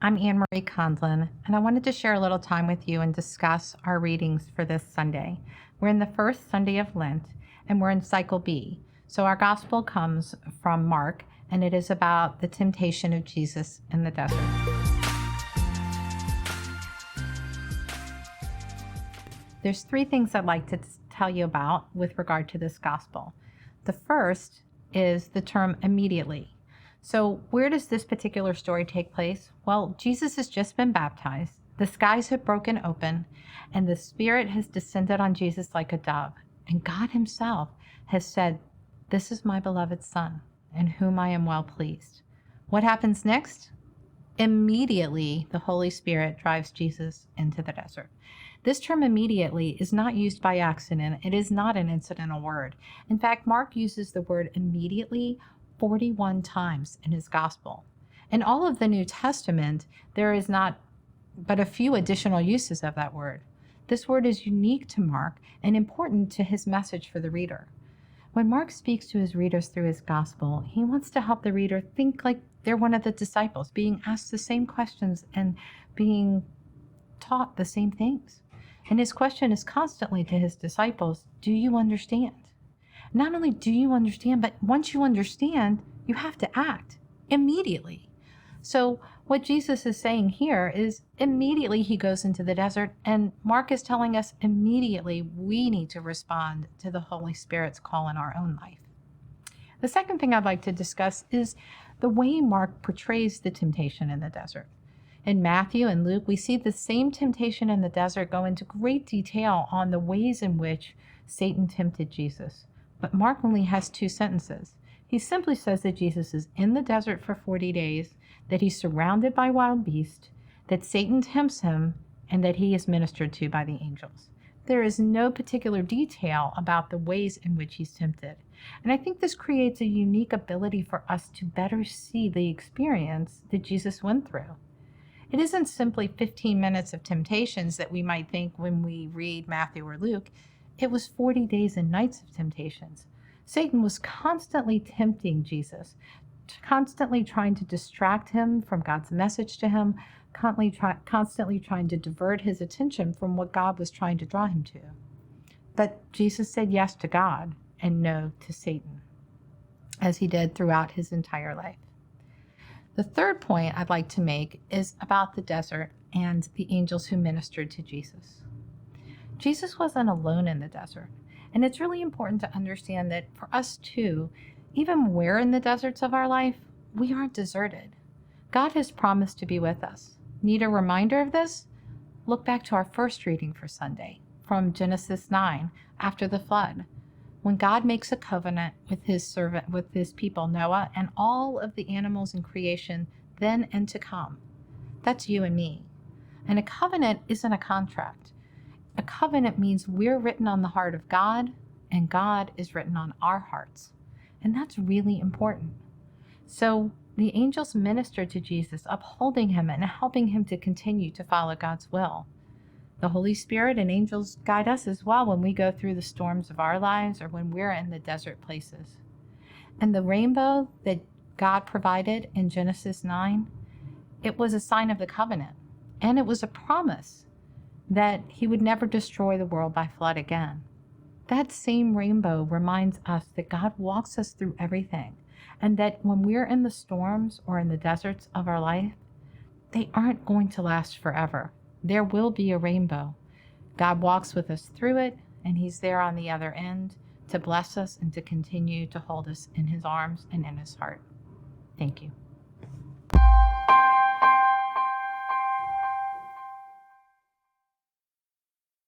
I'm Marie Condlin, and I wanted to share a little time with you and discuss our readings for this Sunday. We're in the first Sunday of Lent, and we're in Cycle B. So our gospel comes from Mark, and it is about the temptation of Jesus in the desert. There's three things I'd like to tell you about with regard to this gospel. The first is the term immediately. So where does this particular story take place? Well, Jesus has just been baptized. The skies have broken open, and the Spirit has descended on Jesus like a dove. And God himself has said, "This is my beloved Son, in whom I am well pleased." What happens next? Immediately, the Holy Spirit drives Jesus into the desert. This term immediately is not used by accident. It is not an incidental word. In fact, Mark uses the word immediately 41 times in his gospel. In all of the New Testament, there is not but a few additional uses of that word. This word is unique to Mark and important to his message for the reader. When Mark speaks to his readers through his gospel, he wants to help the reader think like they're one of the disciples, being asked the same questions and being taught the same things. And his question is constantly to his disciples, do you understand? Not only do you understand, but once you understand, you have to act immediately. So what Jesus is saying here is immediately he goes into the desert, and Mark is telling us immediately we need to respond to the Holy Spirit's call in our own life. The second thing I'd like to discuss is the way Mark portrays the temptation in the desert. In Matthew and Luke, we see the same temptation in the desert go into great detail on the ways in which Satan tempted Jesus. But Mark only has 2 sentences. He simply says that Jesus is in the desert for 40 days, that he's surrounded by wild beasts, that Satan tempts him, and that he is ministered to by the angels. There is no particular detail about the ways in which he's tempted. And I think this creates a unique ability for us to better see the experience that Jesus went through. It isn't simply 15 minutes of temptations that we might think when we read Matthew or Luke. It was 40 days and nights of temptations. Satan was constantly tempting Jesus, constantly trying to distract him from God's message to him, constantly trying to divert his attention from what God was trying to draw him to. But Jesus said yes to God and no to Satan, as he did throughout his entire life. The third point I'd like to make is about the desert and the angels who ministered to Jesus. Jesus wasn't alone in the desert, and it's really important to understand that for us too, even when we're in the deserts of our life, we aren't deserted. God has promised to be with us. Need a reminder of this? Look back to our first reading for Sunday, from Genesis 9, after the flood, when God makes a covenant with his people Noah and all of the animals in creation then and to come. That's you and me. And a covenant isn't a contract. A covenant means we're written on the heart of God, and God is written on our hearts. And that's really important. So the angels ministered to Jesus, upholding him and helping him to continue to follow God's will. The Holy Spirit and angels guide us as well when we go through the storms of our lives or when we're in the desert places. And the rainbow that God provided in Genesis 9, it was a sign of the covenant. And it was a promise that he would never destroy the world by flood again. That same rainbow reminds us that God walks us through everything, and that when we're in the storms or in the deserts of our life, they aren't going to last forever. There will be a rainbow. God walks with us through it, and he's there on the other end to bless us and to continue to hold us in his arms and in his heart. Thank you.